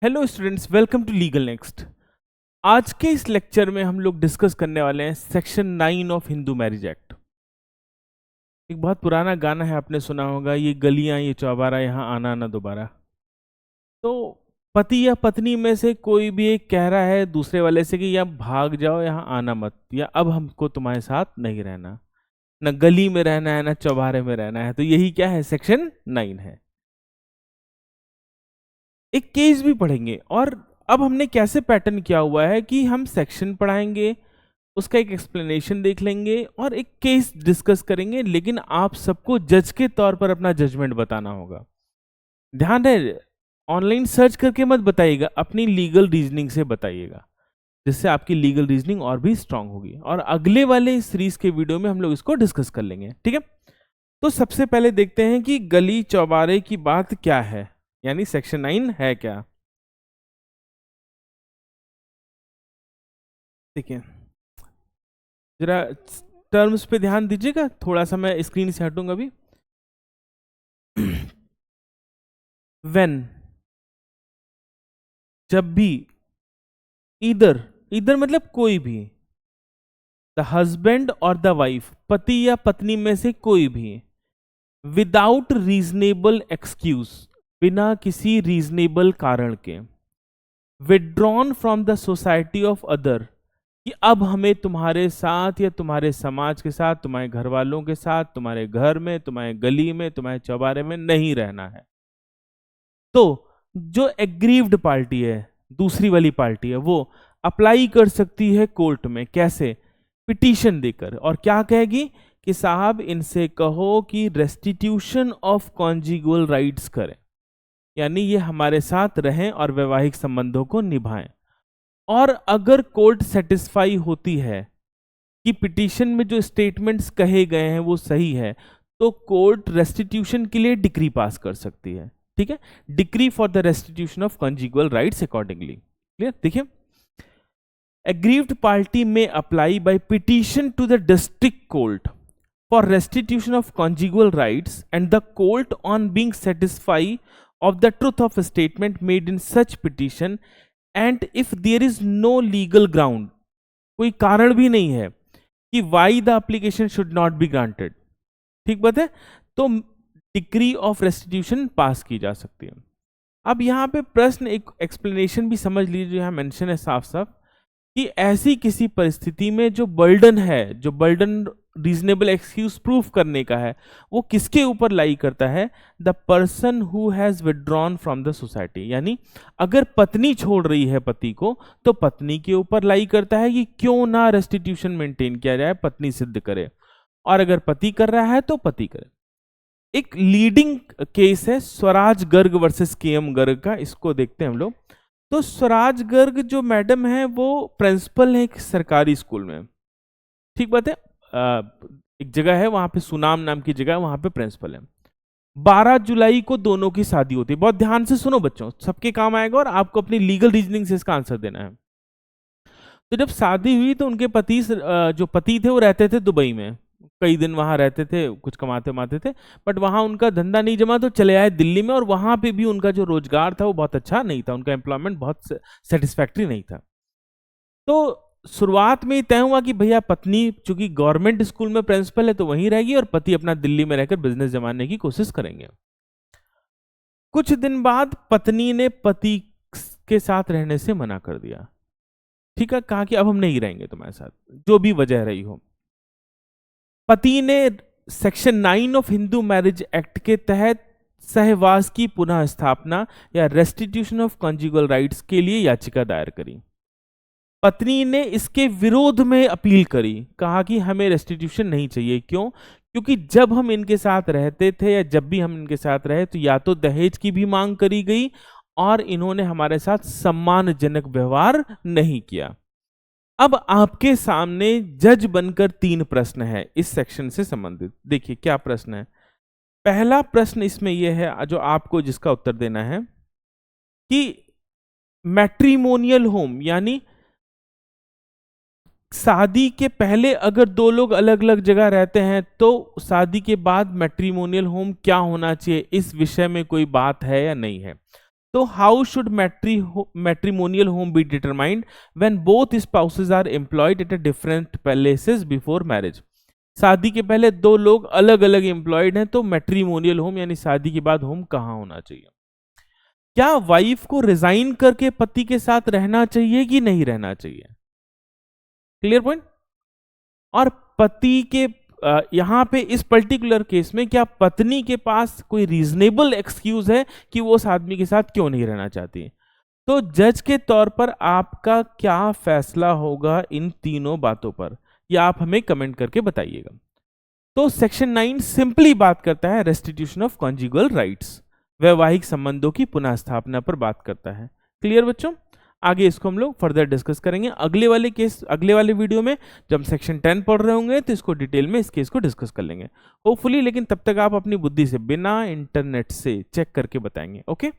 Hello students, welcome to legal next. आज के इस लेक्चर में हम लोग डिस्कस करने वाले हैं section 9 of Hindu marriage act. एक बहुत पुराना गाना है, आपने सुना होगा, ये गलियां ये चौबारा यहाँ आना ना दोबारा। तो पति या पत्नी में से कोई भी एक कह रहा है दूसरे वाले से कि या भाग जाओ, यहाँ आना मत, या अब हमको तुम्हारे साथ नहीं रहना, न गली में रहना है ना चौबारे में रहना है। तो यही क्या है, सेक्शन 9 है। एक केस भी पढ़ेंगे, और अब हमने कैसे पैटर्न किया हुआ है कि हम सेक्शन पढ़ाएंगे, उसका एक एक्सप्लेनेशन देख लेंगे और एक केस डिस्कस करेंगे, लेकिन आप सबको जज के तौर पर अपना जजमेंट बताना होगा। ध्यान रहे, ऑनलाइन सर्च करके मत बताइएगा, अपनी लीगल रीजनिंग से बताइएगा, जिससे आपकी लीगल रीजनिंग और भी स्ट्रांग होगी। और अगले वाले सीरीज के वीडियो में हम लोग इसको डिस्कस कर लेंगे, ठीक है। तो सबसे पहले देखते हैं कि गली चौबारे की बात क्या है, यानी सेक्शन 9 है क्या। देखिए जरा टर्म्स पे ध्यान दीजिएगा, थोड़ा सा मैं स्क्रीन से हटूंगा अभी। व्हेन, जब भी, इधर इधर मतलब कोई भी, द हस्बैंड और द वाइफ, पति या पत्नी में से कोई भी, विदाउट रीजनेबल एक्सक्यूज, बिना किसी रीजनेबल कारण के, withdrawn from the society of other, कि अब हमें तुम्हारे साथ या तुम्हारे समाज के साथ, तुम्हारे घर वालों के साथ, तुम्हारे घर में, तुम्हारे गली में, तुम्हारे चौबारे में नहीं रहना है। तो जो एग्रीव्ड पार्टी है, दूसरी वाली पार्टी है, वो अप्लाई कर सकती है कोर्ट में। कैसे? पिटीशन देकर। और क्या कहेगी कि साहब इनसे कहो कि रेस्टिट्यूशन ऑफ कॉन्जिगुअल राइट्स करें, यानी ये हमारे साथ रहें और वैवाहिक संबंधों को निभाएं। और अगर कोर्ट सेटिस्फाई होती है कि पिटीशन में जो स्टेटमेंट्स कहे गए हैं वो सही है, तो कोर्ट रेस्टिट्यूशन के लिए डिक्री पास कर सकती है, ठीक है। Decree for the restitution of conjugal rights accordingly. Clear? देखिए, aggrieved party may apply by petition to the district court for restitution of conjugal rights and the court on being satisfy of the truth of statement made in such petition and if there is no legal ground, कोई कारण भी नहीं है कि why the application should not be granted, ठीक बात है, तो डिक्री ऑफ रेस्टिट्यूशन पास की जा सकती है। अब यहाँ पे प्रश्न, एक एक्सप्लेनेशन भी समझ लीजिए, यहाँ मेंशन है साफ साफ कि ऐसी किसी परिस्थिति में जो बर्डन है, जो बर्डन रीजनेबल एक्सक्यूज प्रूफ करने का है, वो किसके ऊपर लाई करता है? The person who has withdrawn from the society. यानी अगर पत्नी छोड़ रही है पति को, तो पत्नी के ऊपर लाई करता है कि क्यों ना रेस्टिट्यूशन मेंटेन किया जाए, पत्नी सिद्ध करे। और अगर पति कर रहा है तो पति करे। एक लीडिंग केस है स्वराज गर्ग वर्सेस केएम गर्ग का, इसको देखते हैं हम लोग। तो स्वराज गर्ग जो मैडम है वो प्रिंसिपल है एक सरकारी स्कूल में, ठीक बात है। एक जगह है वहां पे, सुनाम नाम की जगह, वहां पे प्रिंसिपल है। 12 जुलाई को दोनों की शादी होती है। बहुत ध्यान से सुनो बच्चों, सबके काम आएगा और आपको अपनी लीगल रीजनिंग से इसका आंसर देना है। तो जब शादी हुई तो उनके पति, जो पति थे, वो रहते थे दुबई में, कई दिन वहां रहते थे, कुछ कमाते वमाते थे, बट वहां उनका धंधा नहीं जमा तो चले आए दिल्ली में। और वहां पे भी उनका जो रोजगार था वो बहुत अच्छा नहीं था, उनका एम्प्लॉयमेंट बहुत सेटिस्फैक्ट्री नहीं था। तो शुरुआत में ही तय हुआ कि भैया पत्नी चूंकि गवर्नमेंट स्कूल में प्रिंसिपल है तो वहीं रहेगी और पति अपना दिल्ली में रहकर बिजनेस जमाने की कोशिश करेंगे। कुछ दिन बाद पत्नी ने पति के साथ रहने से मना कर दिया, ठीक है, कहा कि अब हम नहीं रहेंगे तुम्हारे साथ, जो भी वजह रही हो। पति ने section 9 of Hindu marriage act के तहत सहवास की पुनः स्थापना या रेस्टिट्यूशन ऑफ कॉन्जुगल राइट्स के लिए याचिका दायर करी। पत्नी ने इसके विरोध में अपील करी, कहा कि हमें रेस्टिट्यूशन नहीं चाहिए। क्यों? क्योंकि जब हम इनके साथ रहते थे या जब भी हम इनके साथ रहे तो या तो दहेज की भी मांग करी गई और इन्होंने हमारे साथ सम्मानजनक व्यवहार नहीं किया। अब आपके सामने जज बनकर 3 प्रश्न है इस सेक्शन से संबंधित। देखिए क्या प्रश्न है। पहला प्रश्न इसमें यह है, जो आपको जिसका उत्तर देना है, कि मैट्रिमोनियल होम, यानी शादी के पहले अगर 2 लोग अलग अलग जगह रहते हैं तो शादी के बाद मैट्रिमोनियल होम क्या होना चाहिए, इस विषय में कोई बात है या नहीं है। तो how should matrimonial home be determined when both spouses are employed at a different places before marriage. शादी के पहले दो लोग अलग अलग एम्प्लॉयड हैं, तो मैट्रिमोनियल होम यानी शादी के बाद होम कहाँ होना चाहिए? क्या वाइफ को रिजाइन करके पति के साथ रहना चाहिए कि नहीं रहना चाहिए? Clear point. और पति के यहां पे इस पर्टिकुलर केस में क्या पत्नी के पास कोई रीजनेबल एक्सक्यूज है कि वो उस आदमी के साथ क्यों नहीं रहना चाहती? तो जज के तौर पर आपका क्या फैसला होगा इन तीनों बातों पर, या आप हमें कमेंट करके बताइएगा। तो सेक्शन 9 सिंपली बात करता है रेस्टिट्यूशन ऑफ कॉन्जुगल राइट्स, वैवाहिक संबंधों की पुनः स्थापना पर बात करता है। क्लियर बच्चों? आगे इसको हम लोग फर्दर डिस्कस करेंगे अगले वाले वीडियो में। जब हम सेक्शन 10 पढ़ रहे होंगे तो इसको डिटेल में इस केस को डिस्कस कर लेंगे होपफुली। लेकिन तब तक आप अपनी बुद्धि से बिना इंटरनेट से चेक करके बताएंगे। ओके।